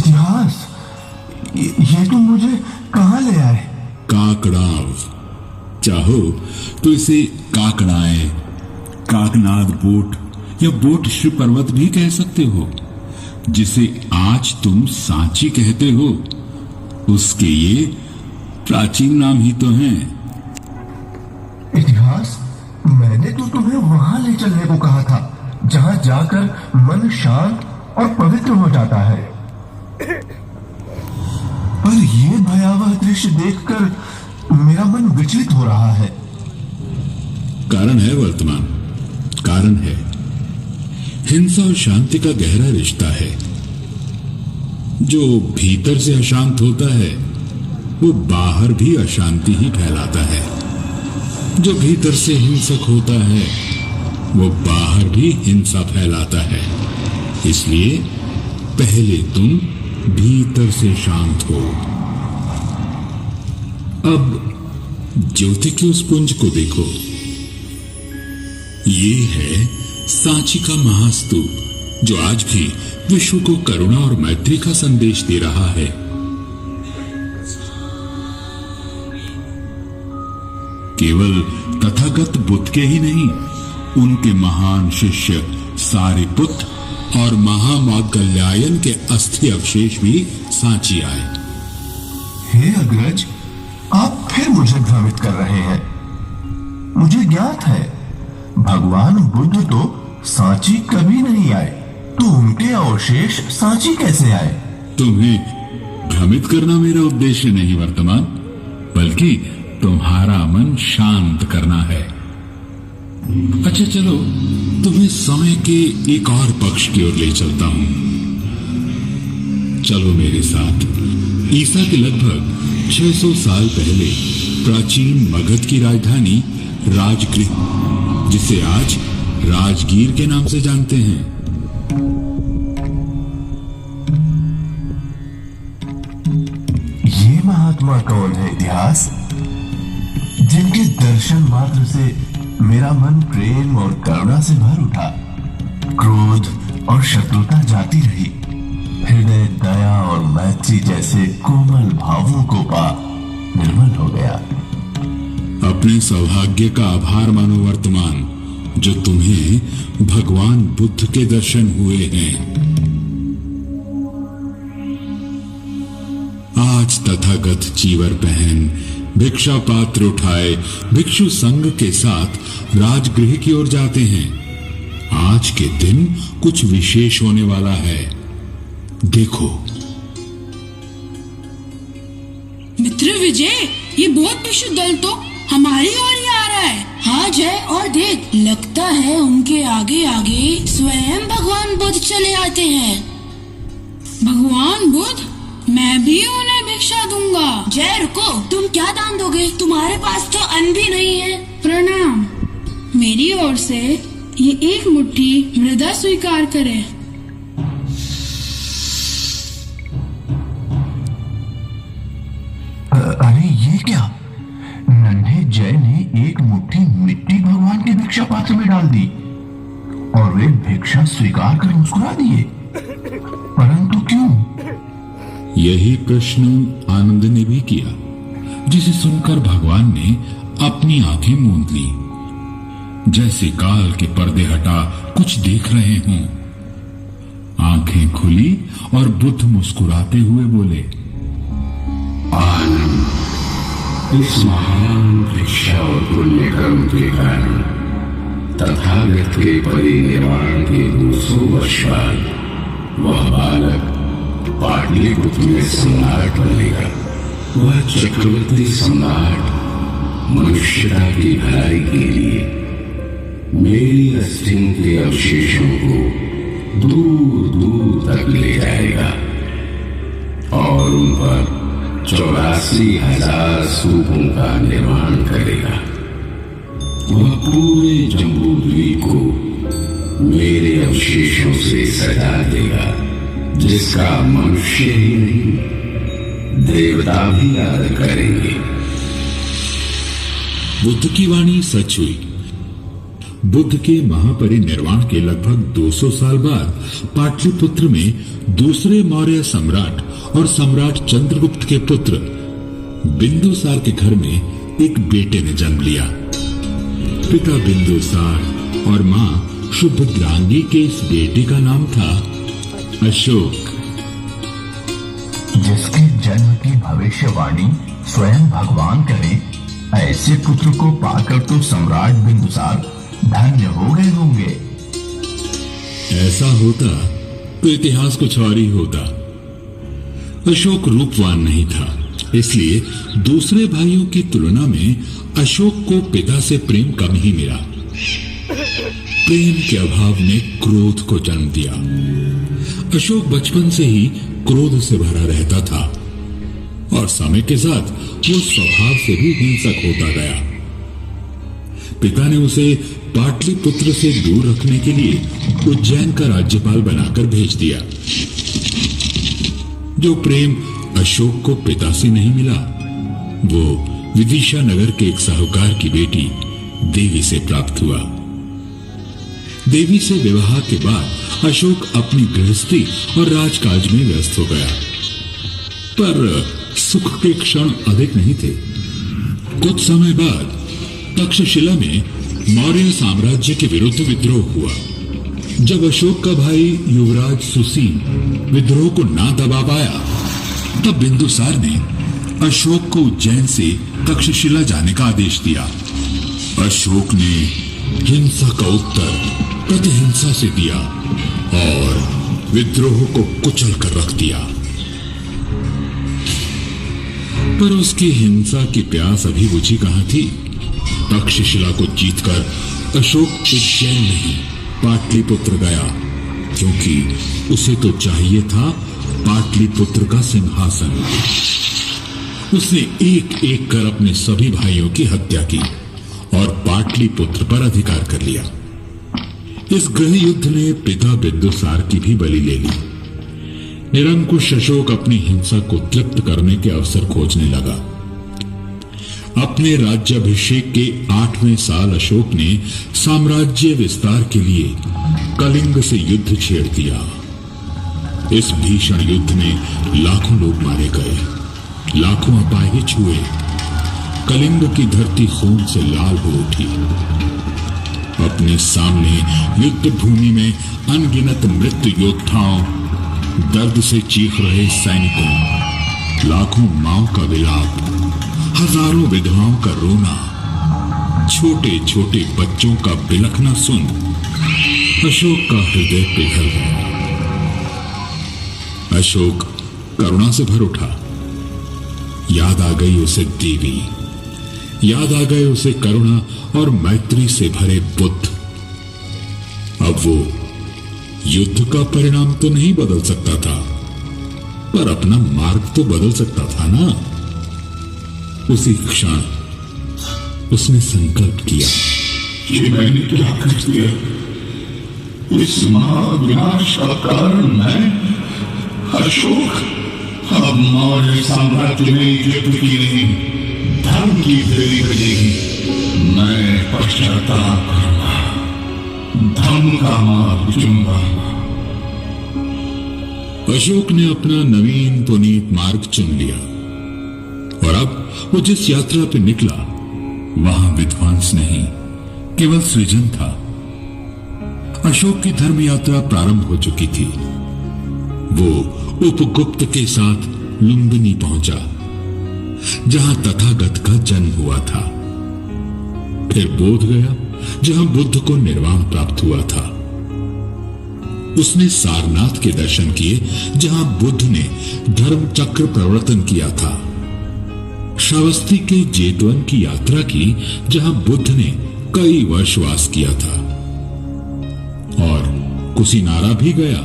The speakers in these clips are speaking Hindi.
इतिहास, ये तुम मुझे कहाँ ले आए? काकड़ाव। चाहो तो इसे काकड़ाए, काकनाद बोट या बोट श्री पर्वत भी कह सकते हो, जिसे आज तुम सांची कहते हो। उसके ये प्राचीन नाम ही तो हैं। इतिहास, मैंने तो तुम्हें वहां ले चलने को कहा था जहां जाकर मन शांत और पवित्र हो जाता है, पर यह भयावह दृश्य देखकर मेरा मन विचलित हो रहा है। कारण है वर्तमान, कारण है। हिंसा और शांति का गहरा रिश्ता है। जो भीतर से अशांत होता है वो बाहर भी अशांति ही फैलाता है। जो भीतर से हिंसक होता है वो बाहर भी हिंसा फैलाता है। इसलिए पहले तुम भीतर से शांत हो। अब ज्योति के उस पुंज को देखो। ये है सांची का महास्तूप, जो आज भी विश्व को करुणा और मैत्री का संदेश दे रहा है। केवल तथागत बुद्ध के ही नहीं, उनके महान शिष्य सारिपुत्र और महामौदगल्यायन के अस्थि अवशेष भी सांची आए। हे अग्रज, आप फिर मुझे भ्रमित कर रहे हैं। मुझे ज्ञात है भगवान बुद्ध तो सांची कभी नहीं आए, तो उनके अवशेष सांची कैसे आए? तुम्हें भ्रमित करना मेरा उद्देश्य नहीं वर्तमान, बल्कि तुम्हारा मन शांत करना है। अच्छा चलो, तुम्हें समय के एक और पक्ष की ओर ले चलता हूं। चलो मेरे साथ ईसा के लगभग 600 साल पहले प्राचीन मगध की राजधानी राजगृह, जिसे आज राजगीर के नाम से जानते हैं। ये महात्मा कौन है इतिहास, जिनके दर्शन मात्र से मेरा मन प्रेम और करुणा से भर उठा, क्रोध और शत्रुता जाती रही, हृदय दया और मैत्री जैसे कोमल भावों को पा निर्मल हो गया। अपने सौभाग्य का आभार मानो वर्तमान, जो तुम्हें भगवान बुद्ध के दर्शन हुए हैं। आज तथागत चीवर पहन, भिक्षा पात्र उठाए, भिक्षु संघ के साथ राजगृह की ओर जाते हैं। आज के दिन कुछ विशेष होने वाला है। देखो। मित्र विजय, ये बहुत भिक्षु दल तो हमारी ओर ही आ रहा है। हाँ जय, और देख, लगता है उनके आगे आगे स्वयं भगवान बुद्ध चले आते हैं। भगवान बुद्ध, मैं भी उन्हें भिक्षा दूंगा। जय रुको, तुम क्या दान दोगे? तुम्हारे पास तो अन्न भी नहीं है। प्रणाम, मेरी ओर से ये एक मुट्ठी मृदा स्वीकार करें। अरे ये क्या? नन्हे जय ने एक मुट्ठी मिट्टी भगवान के भिक्षा पात्र में डाल दी और वे भिक्षा स्वीकार कर मुस्कुरा दिए। परंतु क्यों? यही प्रश्न आनंद ने भी किया, जिसे सुनकर भगवान ने अपनी आंखें मूंद ली, जैसे काल के पर्दे हटा कुछ देख रहे हों। आंखें खुली और बुद्ध मुस्कुराते हुए बोले, आनंद, इस महान भिक्षा और पुण्य कर्म के कारण तथागत के परिनिर्वाण के 200 वर्ष बाद वह बालक पाटलिपुत्र में सम्राट बनेगा। वह चक्रवर्ती सम्राट मनुष्यता की भलाई के लिए मेरी अस्थियों के अवशेषों को दूर दूर तक ले जाएगा और उन पर 84,000 स्तूपों का निर्माण करेगा। वह पूरे जम्बू द्वीप को मेरे अवशेषों से सजा देगा, जिसका मनुष्य ही नहीं देवता भी आदर करेंगे। बुद्ध की वाणी सच हुई। बुद्ध के महापरिनिर्वाण के लगभग 200 साल बाद पाटलिपुत्र में दूसरे मौर्य सम्राट और सम्राट चंद्रगुप्त के पुत्र बिंदुसार के घर में एक बेटे ने जन्म लिया। पिता बिंदुसार और मां सुभद्रांगी के इस बेटे का नाम था अशोक। जिसके जन्म की भविष्यवाणी स्वयं भगवान करे, ऐसे पुत्र को पाकर तो सम्राट बिंदुसार धन्य हो गए होंगे। ऐसा होता तो इतिहास कुछ और ही होता। अशोक रूपवान नहीं था, इसलिए दूसरे भाइयों की तुलना में अशोक को पिता से प्रेम कम ही मिला। प्रेम के अभाव ने क्रोध को जन्म दिया। अशोक बचपन से ही क्रोध से भरा रहता था और समय के साथ वो स्वभाव से भी हिंसक होता गया। पिता ने उसे पाटलिपुत्र से दूर रखने के लिए उज्जैन का राज्यपाल बनाकर भेज दिया। जो प्रेम अशोक को पिता से नहीं मिला, वो विदिशा नगर के एक साहूकार की बेटी देवी से प्राप्त हुआ। देवी से विवाह के बाद अशोक अपनी गृहस्थी और राजकाज में व्यस्त हो गया, पर सुख के क्षण अधिक नहीं थे। कुछ समय बाद तक्षशिला में मौर्य साम्राज्य के विरुद्ध विद्रोह हुआ। जब अशोक का भाई युवराज सुसील विद्रोह को ना दबा पाया, तब बिंदुसार ने अशोक को उज्जैन से तक्षशिला जाने का आदेश दिया। अशोक ने हिंसा का उत्तर प्रतिहिंसा से दिया और विद्रोह को कुचल कर रख दिया। पर उसकी हिंसा की प्यास अभी बुझी कहां थी। तक्षशिला को जीतकर अशोक उज्जैन नहीं पाटलिपुत्र गया, क्योंकि उसे तो चाहिए था पाटलिपुत्र का सिंहासन। उसने एक एक कर अपने सभी भाइयों की हत्या की और पाटलिपुत्र पर अधिकार कर लिया। इस गृह युद्ध ने पिता बिंदुसार की भी बलि ले ली। निरंकुश अशोक अपनी हिंसा को तृप्त करने के अवसर खोजने लगा। अपने राज्याभिषेक के 8वें साल अशोक ने साम्राज्य विस्तार के लिए कलिंग से युद्ध छेड़ दिया। इस भीषण युद्ध में लाखों लोग मारे गए, लाखों अपाहिज हुए। कलिंग की धरती खून से लाल हो उठी। अपने सामने युद्ध भूमि में अनगिनत मृत योद्धाओं, दर्द से चीख रहे सैनिकों, लाखों माओं का विलाप, हजारों विधवाओं का रोना, छोटे छोटे बच्चों का बिलखना सुन अशोक का हृदय पिघल गया। अशोक करुणा से भर उठा। याद आ गई उसे देवी, याद आ गए उसे करुणा और मैत्री से भरे बुद्ध। अब वो युद्ध का परिणाम तो नहीं बदल सकता था, पर अपना मार्ग तो बदल सकता था ना। उसी क्षण उसने संकल्प किया, ये मैंने क्या कर दिया? इस महाविनाश का कारण मैं अशोक। अब मौर्य साम्राज्य में युद्ध की नहीं, धर्म की फेरी बजेगी। मैं पश्चाताप करूंगा, धर्म का मार्ग चुनूंगा। अशोक ने अपना नवीन पुनीत मार्ग चुन लिया और अब वो जिस यात्रा पे निकला, वहां विध्वंस नहीं, केवल सृजन था। अशोक की धर्म यात्रा प्रारंभ हो चुकी थी। वो उपगुप्त के साथ लुम्बिनी पहुंचा, जहां तथागत का जन्म हुआ था। फिर बोध गया, जहां बुद्ध को निर्वाण प्राप्त हुआ था। उसने सारनाथ के दर्शन किए, जहां बुद्ध ने धर्म चक्र प्रवर्तन किया था। श्रावस्ती के जेतवन की यात्रा की, जहां बुद्ध ने कई वर्ष वास किया था। और कुशीनारा भी गया,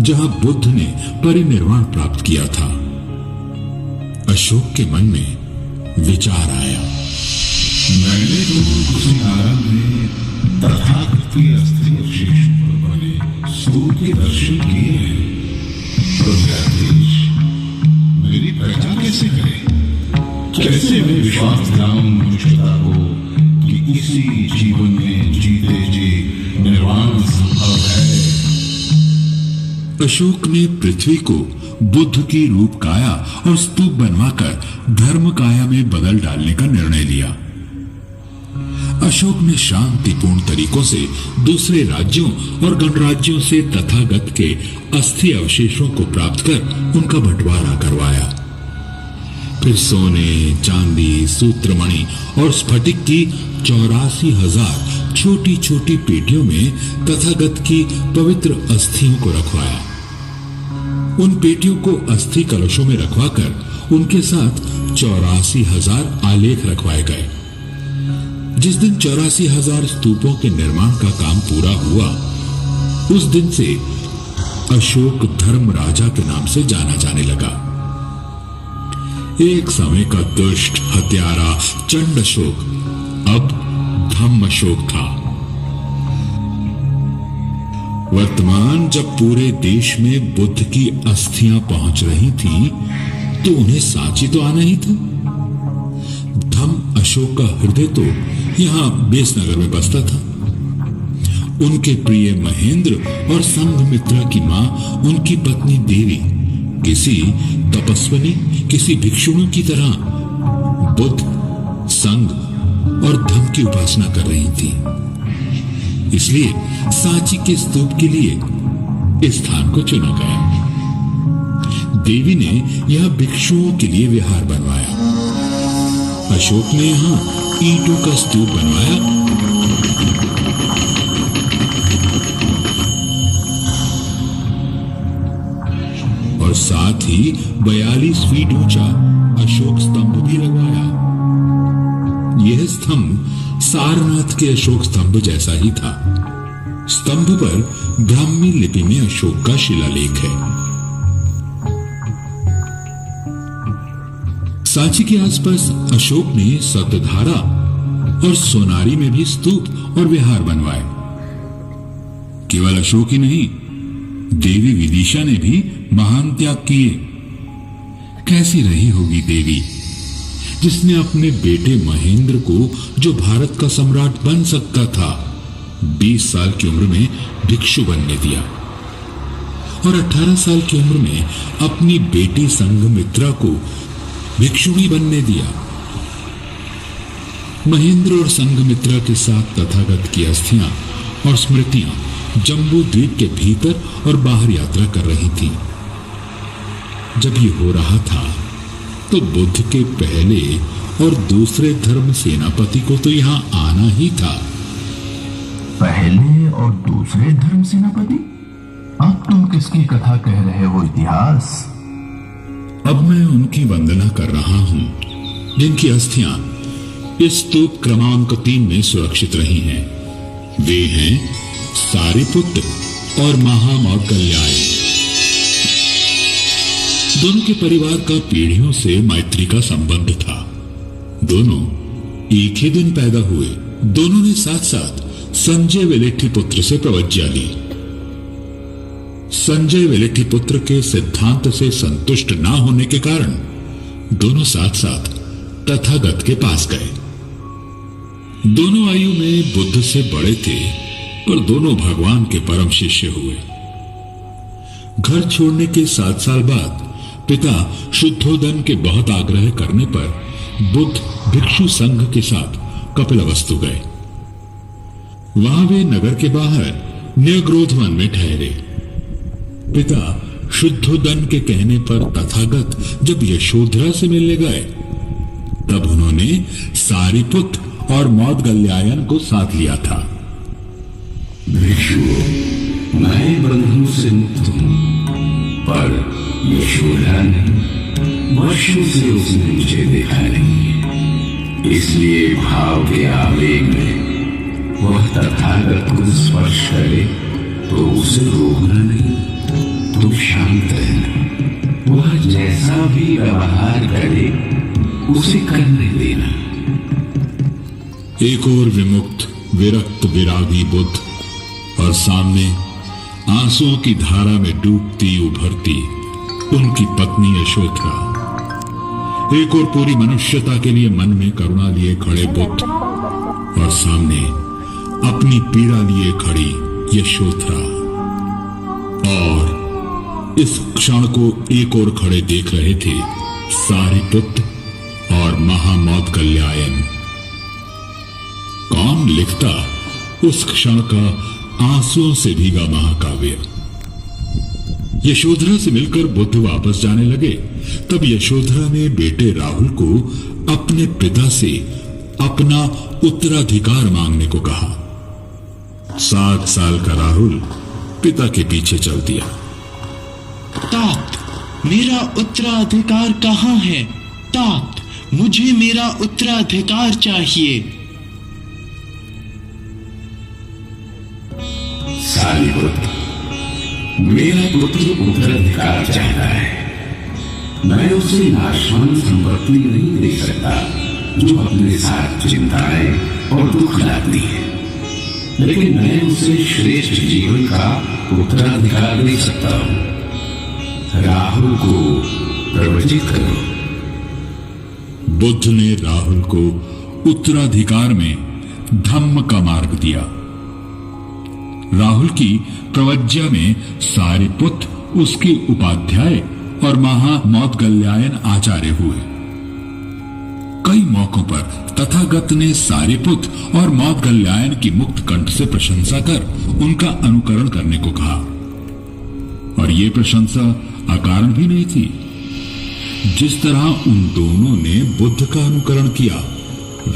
जहां बुद्ध ने परिनिर्वाण प्राप्त किया था। अशोक के मन में विचार आया, मैंने तो कुशीनारा में तथागत के अस्थि अवशेष पर बने सूर्य के दर्शन किए हैं, तो मेरी प्रजा कैसे करे? कैसे मैं विश्वास दिलाऊं मनुष्यता को कि इसी जीवन में जीते जी अशोक ने पृथ्वी को बुद्ध की रूप काया और स्तूप बनवाकर धर्म काया में बदल डालने का निर्णय लिया। अशोक ने शांतिपूर्ण तरीकों से दूसरे राज्यों और गणराज्यों से तथागत के अस्थि अवशेषों को प्राप्त कर उनका बंटवारा करवाया। फिर सोने, चांदी, सूत्रमणि और स्फटिक की 84,000 छोटी छोटी पेटियों में तथागत की पवित्र अस्थियों को रखवाया। उन पेटियों को अस्थि कलशों में रखवाकर उनके साथ 84,000 आलेख रखवाए गए। जिस दिन 84,000 स्तूपों के निर्माण का काम पूरा हुआ, उस दिन से अशोक धर्म राजा के नाम से जाना जाने लगा। एक समय का दुष्ट, हत्यारा, चंड अशोक अब धम्म अशोक था। वर्तमान जब पूरे देश में बुद्ध की अस्थियां पहुंच रही थीं, तो उन्हें सांची तो आना ही था। धम्म अशोक का हृदय तो यहां बेसनगर में बसता था। उनके प्रिय महेंद्र और संघमित्रा की मां, उनकी पत्नी देवी, किसी तपस्विनी, किसी भिक्षुणी की तरह बुद्ध, संघ और धम्म की उपासना कर रही थी। इसलिए सांची के स्तूप के लिए इस स्थान को चुना गया। देवी ने यह भिक्षुओं के लिए विहार बनवाया। अशोक ने यहां ईंटों का स्तूप बनवाया। और साथ ही 42 फीट ऊंचा अशोक स्तंभ भी लगवाया। यह स्तंभ सारनाथ के अशोक स्तंभ जैसा ही था। स्तंभ पर ब्राह्मी लिपि में अशोक का शिलालेख है। सांची के आसपास अशोक ने सतधारा और सोनारी में भी स्तूप और विहार बनवाए। केवल अशोक ही नहीं, देवी विदिशा ने भी महान त्याग किए। कैसी रही होगी देवी, जिसने अपने बेटे महेंद्र को, जो भारत का सम्राट बन सकता था, 20 साल की उम्र में भिक्षु बनने दिया और 18 साल की उम्र में अपनी बेटी संघमित्रा को भिक्षुणी बनने दिया। महेंद्र और संघमित्रा के साथ तथागत की अस्थियां और स्मृतियां जम्बू द्वीप के भीतर और बाहर यात्रा कर रही थी। जब ये हो रहा था तो बुद्ध के पहले और दूसरे धर्म सेनापति को तो यहां आना ही था। पहले और दूसरे धर्म सेनापति? अब तुम किसकी कथा कह रहे हो इतिहास? अब मैं उनकी वंदना कर रहा हूं जिनकी अस्थियां इस स्तूप क्रमांक 3 में सुरक्षित रही हैं। वे हैं सारिपुत्र और महामौदगल्याय। दोनों के परिवार का पीढ़ियों से मैत्री का संबंध था। दोनों एक ही दिन पैदा हुए। दोनों ने साथ साथ संजय वेलिठीपुत्र से प्रवज्ञा ली। संजय वेलिठीपुत्र के सिद्धांत से संतुष्ट ना होने के कारण दोनों साथ साथ तथागत के पास गए। दोनों आयु में बुद्ध से बड़े थे, पर दोनों भगवान के परम शिष्य हुए। घर छोड़ने के 7 साल बाद पिता शुद्धोदन के बहुत आग्रह करने पर बुद्ध भिक्षु संघ के साथ कपिलवस्तु गए। वहां वे नगर के बाहर न्यग्रोधवन में ठहरे। पिता शुद्धोदन के कहने पर तथागत जब यशोधरा से मिलने गए, तब उन्होंने सारिपुत्र और मौदगल्यायन को साथ लिया था। भिक्षुओं, मैं बंधुओं से मुक्त हूं, पर यशोधरा ने वर्षों से उसने मुझे देखा नहीं है। इसलिए भाव के आवेग में वह तथागत को स्पर्श करे तो उसे रोकना नहीं, तुम शांत रहना। वह जैसा भी व्यवहार करे उसे करने देना। एक और विमुक्त विरक्त विरागी बुद्ध, और सामने आंसुओं की धारा में डूबती उभरती उनकी पत्नी यशोधरा। एक और पूरी मनुष्यता के लिए मन में करुणा लिए खड़े बुद्ध, और सामने अपनी पीड़ा लिए खड़ी यशोधरा। और इस क्षण को एक और खड़े देख रहे थे सारिपुत्र और महामौदगल्यायन। कौन लिखता उस क्षण का आंसुओं से भीगा महाकाव्य। यशोधरा से मिलकर बुद्ध वापस जाने लगे। तब यशोधरा ने बेटे राहुल को अपने पिता से अपना उत्तराधिकार मांगने को कहा। 7 साल का राहुल पिता के पीछे चल दिया। तात, मेरा उत्तराधिकार कहाँ है? तात, मुझे मेरा उत्तराधिकार चाहिए। सारिपुत्र, मेरा पुत्र उत्तराधिकार चाहता है। मैं उसे नाशवान संपत्ति नहीं दे सकता जो अपने साथ चिंताएं और दुख लाती है, लेकिन मैं उसे श्रेष्ठ जीवन का उत्तराधिकार दे सकता हूं। राहुल को प्रवचित करो। बुद्ध ने राहुल को उत्तराधिकार में धम्म का मार्ग दिया। राहुल की प्रवज्ञा में सारिपुत्र उसके उपाध्याय और महामौदगल्यायन आचार्य हुए। कई मौकों पर तथागत ने सारिपुत्र और मौदगल्यायन की मुक्त कंठ से प्रशंसा कर उनका अनुकरण करने को कहा, और ये प्रशंसा अकारण भी नहीं थी। जिस तरह उन दोनों ने बुद्ध का अनुकरण किया,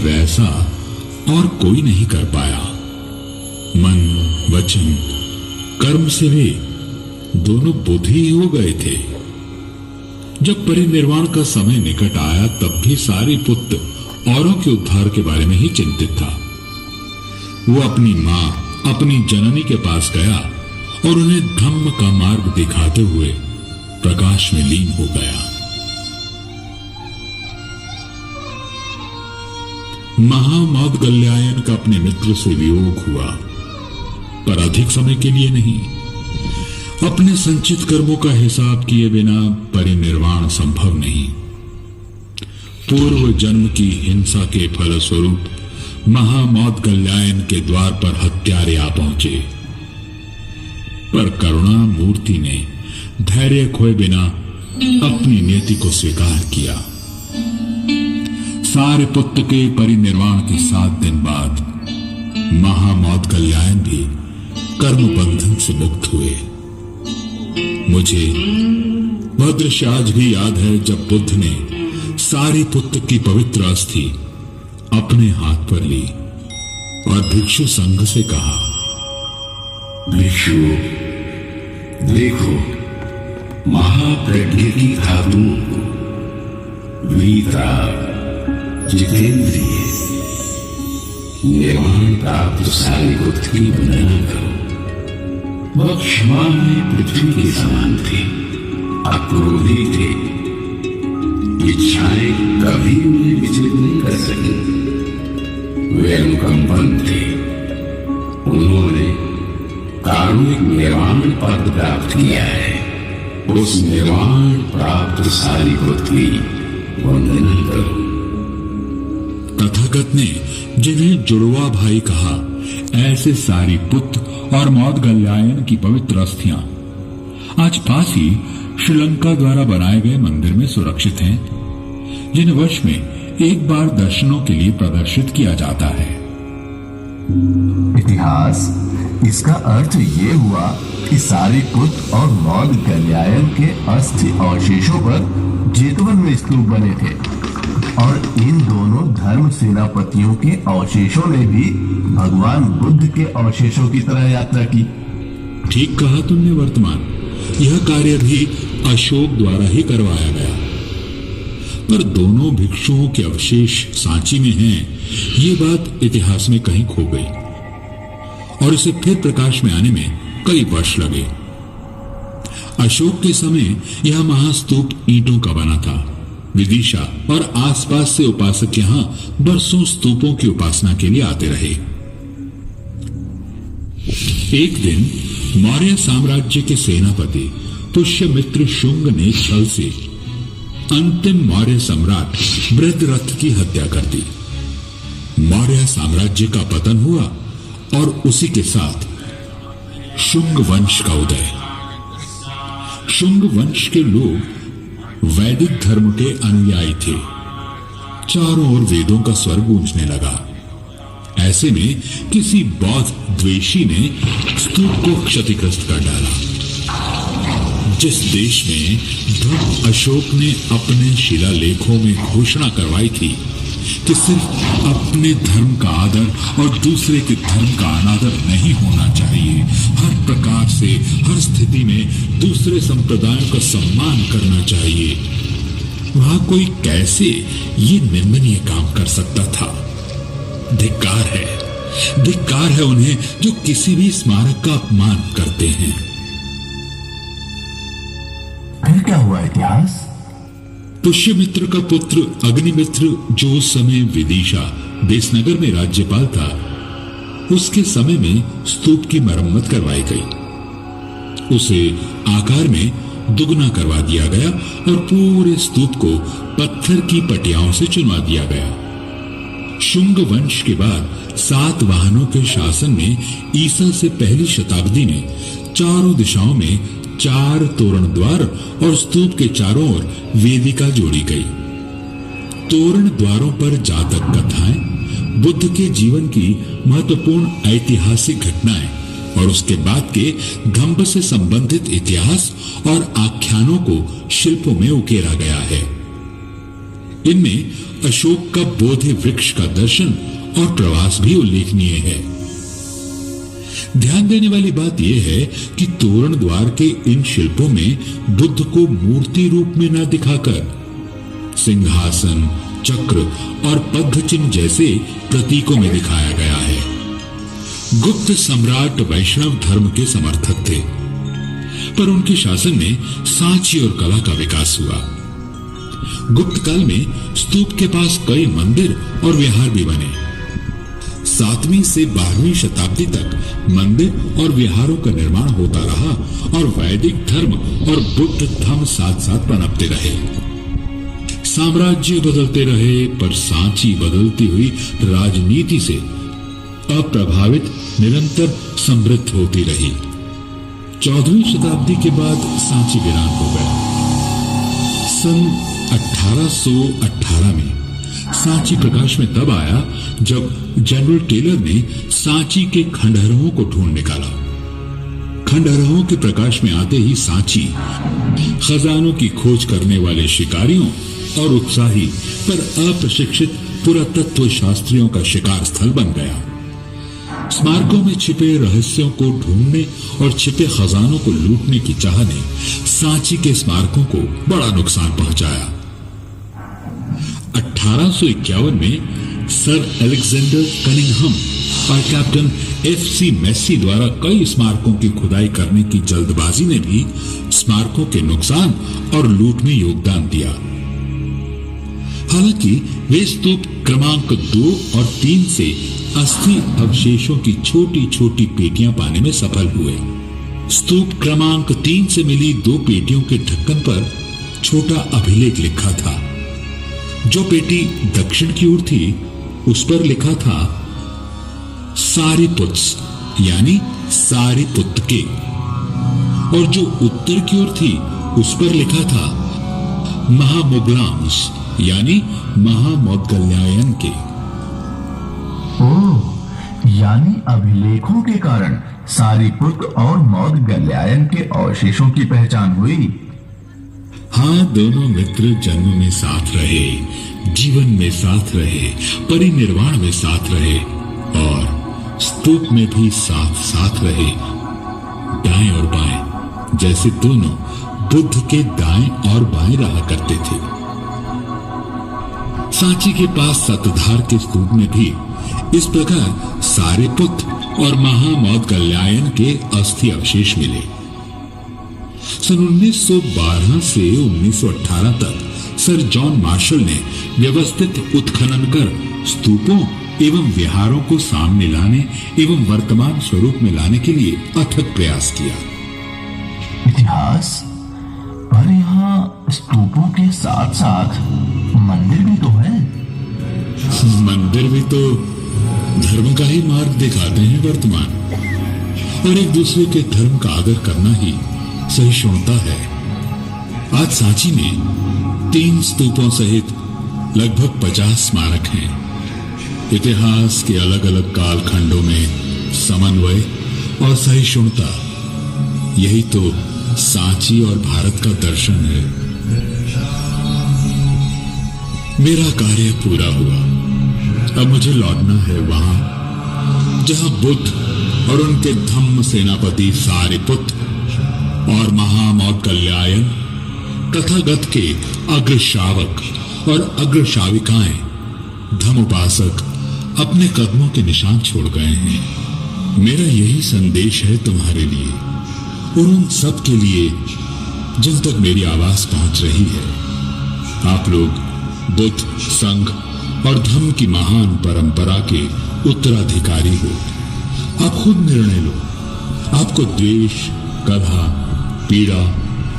वैसा और कोई नहीं कर पाया। मन, वचन, कर्म से वे दोनों बुद्ध ही हो गए थे। जब परिनिर्वाण का समय निकट आया, तब भी सारिपुत्र औरों के उद्धार के बारे में ही चिंतित था। वो अपनी मां, अपनी जननी के पास गया और उन्हें धम्म का मार्ग दिखाते हुए प्रकाश में लीन हो गया। महामौदगल्यायन का अपने मित्र से वियोग हुआ, पर अधिक समय के लिए नहीं। अपने संचित कर्मों का हिसाब किए बिना परिनिर्वाण संभव नहीं। पूर्व जन्म की हिंसा के फलस्वरूप महामौदगल्यायन के द्वार पर हत्यारे आ पहुंचे, पर करुणा मूर्ति ने धैर्य खोए बिना अपनी नियति को स्वीकार किया। सारिपुत्र के परिनिर्वाण के 7 दिन बाद महामौदगल्यायन भी कर्म बंधन से मुक्त हुए। मुझे वह दृश्य आज भी याद है जब बुद्ध ने सारिपुत्र की पवित्र अस्थि अपने हाथ पर ली और भिक्षु संघ से कहा, भिक्षु, देखो, महाप्रज्ञ की धातुओं को वीता, जितेंद्रिय, निर्वाण प्राप्त सारिपुत्र की वंदना करो। वह क्षमा में पृथ्वी के समान थे, अक्रोधी थे, इच्छाएं कभी उन्हें विचलित नहीं कर सकी। वे अनुकंपन थे। उन्होंने कारुणिक निर्वाण पद प्राप्त किया है। उस निर्वाण प्राप्त सारिपुत्र की वंदना करो। तथागत ने जिन्हें जुड़वा भाई कहा, ऐसे सारिपुत्र और मौदगल्यायन की पवित्र अस्थियां आज पास ही श्रीलंका द्वारा बनाए गए मंदिर में सुरक्षित हैं, जिन्हें वर्ष में एक बार दर्शनों के लिए प्रदर्शित किया जाता है। इतिहास, इसका अर्थ ये हुआ कि सारिपुत्र और मौदगल्यायन के अस्थि अवशेषों पर जेतवन में स्तूप बने थे, और इन दोनों धर्म सेनापतियों के अवशेषों ने भी भगवान बुद्ध के अवशेषों की तरह यात्रा की। ठीक कहा तुमने वर्तमान। यह कार्य भी अशोक द्वारा ही करवाया गया, पर दोनों भिक्षुओं के अवशेष सांची में हैं, ये बात इतिहास में कहीं खो गई, और इसे फिर प्रकाश में आने में कई वर्ष लगे। अशोक के समय यह महास्तूप ईंटों का बना था। विदिशा और आसपास से उपासक यहां बरसों स्तूपों की उपासना के लिए आते रहे। एक दिन मौर्य साम्राज्य के सेनापति पुष्यमित्र शुंग ने छल से अंतिम मौर्य सम्राट बृहद्रथ की हत्या कर दी। मौर्य साम्राज्य का पतन हुआ और उसी के साथ शुंग वंश का उदय। शुंग वंश के लोग वैदिक धर्म के अनुयायी थे। चारों ओर वेदों का स्वर गूंजने लगा। ऐसे में किसी बौद्ध द्वेषी ने स्तूप को क्षतिग्रस्त कर डाला। जिस देश में ध्रुव अशोक ने अपने शिलालेखों में घोषणा करवाई थी कि सिर्फ अपने धर्म का आदर और दूसरे के धर्म का अनादर नहीं होना चाहिए, हर प्रकार से हर स्थिति में दूसरे संप्रदायों का सम्मान करना चाहिए, वहां कोई कैसे ये निंदनीय काम कर सकता था? धिक्कार है उन्हें जो किसी भी स्मारक का अपमान करते हैं। फिर क्या हुआ इतिहास? पुष्यमित्र का पुत्र अग्निमित्र, जो उस समय विदिशा देशनगर में राज्यपाल था, उसके समय में स्तूप की मरम्मत करवाई गई। उसे आकार में दुगना करवा दिया गया और पूरे स्तूप को पत्थर की पटियाओं से चुनवा दिया गया। शुंग वंश के बाद सातवाहनों के शासन में ईसा से पहली शताब्दी में चारों दिशाओं में 4 तोरण द्वार और स्तूप के चारों ओर वेदिका जोड़ी गई। तोरण द्वारों पर जातक कथाएं, बुद्ध के जीवन की महत्वपूर्ण ऐतिहासिक घटनाएं और उसके बाद के धम्म से संबंधित इतिहास और आख्यानों को शिल्पों में उकेरा गया है। इनमें अशोक का बोधि वृक्ष का दर्शन और प्रवास भी उल्लेखनीय है। ध्यान देने वाली बात यह है कि तोरण द्वार के इन शिल्पों में बुद्ध को मूर्ति रूप में न दिखाकर सिंहासन, चक्र और पद्म चिन्ह जैसे प्रतीकों में दिखाया गया है। गुप्त सम्राट वैष्णव धर्म के समर्थक थे, पर उनके शासन में सांची और कला का विकास हुआ। गुप्त काल में स्तूप के पास कई मंदिर और विहार भी बने। 7वीं से 12वीं शताब्दी तक मंदिर और विहारों का निर्माण होता रहा और वैदिक धर्म और बुद्ध धर्म साथ साथ पनपते रहे। साम्राज्य बदलते रहे, पर सांची बदलती हुई राजनीति से अप्रभावित निरंतर समृद्ध होती रही। 14वीं शताब्दी के बाद सांची वीरान हो गया। सन 1818 में सांची प्रकाश में तब आया जब जनरल टेलर ने सांची के खंडहरों को ढूंढ निकाला। खंडहरों के प्रकाश में आते ही सांची खजानों की खोज करने वाले शिकारियों और उत्साही पर अप्रशिक्षित पुरातत्व शास्त्रियों का शिकार स्थल बन गया। स्मारकों में छिपे रहस्यों को ढूंढने और छिपे खजानों को लूटने की चाह ने सांची के स्मारकों को बड़ा नुकसान पहुंचाया। 1851 में सर अलेक्जेंडर कनिंघम और कैप्टन F.C. मेसी द्वारा कई स्मारकों की खुदाई करने की जल्दबाजी ने भी स्मारकों के नुकसान और लूट में योगदान दिया। हालांकि वे स्तूप क्रमांक 2 और 3 से अस्थि अवशेषों की छोटी छोटी पेटियां पाने में सफल हुए। स्तूप क्रमांक 3 से मिली 2 पेटियों के ढक्कन पर छोटा अभिलेख लिखा था। जो पेटी दक्षिण की ओर थी उस पर लिखा था सारिपुत्स यानी सारिपुत्के, और जो उत्तर की ओर थी उस पर लिखा था महामोगलांस यानी महामौदगल्यायन के। ओह, यानी अभिलेखों के कारण सारिपुत्र और मौदगल्यायन के अवशेषों की पहचान हुई। हाँ, दोनों मित्र जन्म में साथ रहे, जीवन में साथ रहे, परिनिर्वाण में साथ रहे और स्तूप में भी साथ साथ रहे। दाएं और बाएं जैसे दोनों बुद्ध के दाएं और बाएं रहा करते थे। सांची के पास सतधार के स्तूप में भी इस प्रकार सारिपुत्र और महामौदगल्यायन के अस्थि अवशेष मिले। सन 1912 से 1918 तक सर जॉन मार्शल ने व्यवस्थित उत्खनन कर स्तूपों एवं विहारों को सामने लाने एवं वर्तमान स्वरूप में लाने के लिए अथक प्रयास किया। इतिहास पर यहाँ स्तूपों के साथ साथ मंदिर भी तो है। मंदिर भी तो धर्म का ही मार्ग दिखाते हैं वर्तमान, और एक दूसरे के धर्म का आदर करना ही सहिष्णुता है। आज सांची में 3 स्तूपों सहित लगभग 50 स्मारक हैं। इतिहास के अलग अलग कालखंडों में समन्वय और सहिष्णुता, यही तो सांची और भारत का दर्शन है। मेरा कार्य पूरा हुआ। अब मुझे लौटना है वहां जहां बुद्ध और उनके धम्म सेनापति सारिपुत्र और महामौदगल्यायन तथागत के अग्रशावक और अग्रशाविकाएं धम्मोपासक अपने कदमों के निशान छोड़ गए हैं। मेरा यही संदेश है तुम्हारे लिए और उन सब के लिए जिन तक मेरी आवाज पहुंच रही है। आप लोग बुद्ध, संघ और धर्म की महान परंपरा के उत्तराधिकारी हो। आप खुद निर्णय लो, आपको द्वेष, कलह, पीड़ा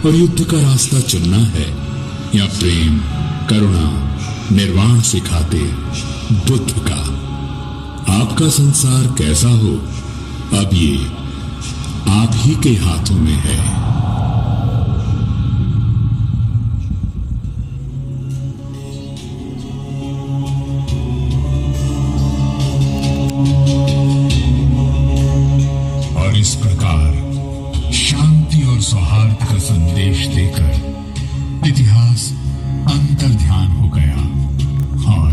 और युद्ध का रास्ता चुनना है या प्रेम, करुणा, निर्वाण सिखाते बुद्ध का। आपका संसार कैसा हो, अब ये आप ही के हाथों में है। और इस प्रकार शांति और सौहार्द का संदेश देकर इतिहास अंतर ध्यान हो गया और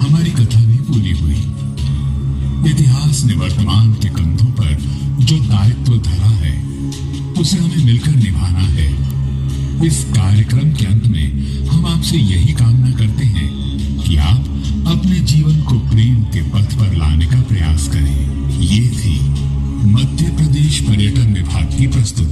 हमारी कथा भी पूरी हुई। इतिहास ने वर्तमान के कंधों पर जो दायित्व धरा है उसे हमें मिलकर निभाना है। इस कार्यक्रम के अंत में हम आपसे यही कामना करते हैं कि आप अपने जीवन को प्रेम के पथ पर लाने का प्रयास करें। ये थी मध्य प्रदेश पर्यटन विभाग की प्रस्तुति।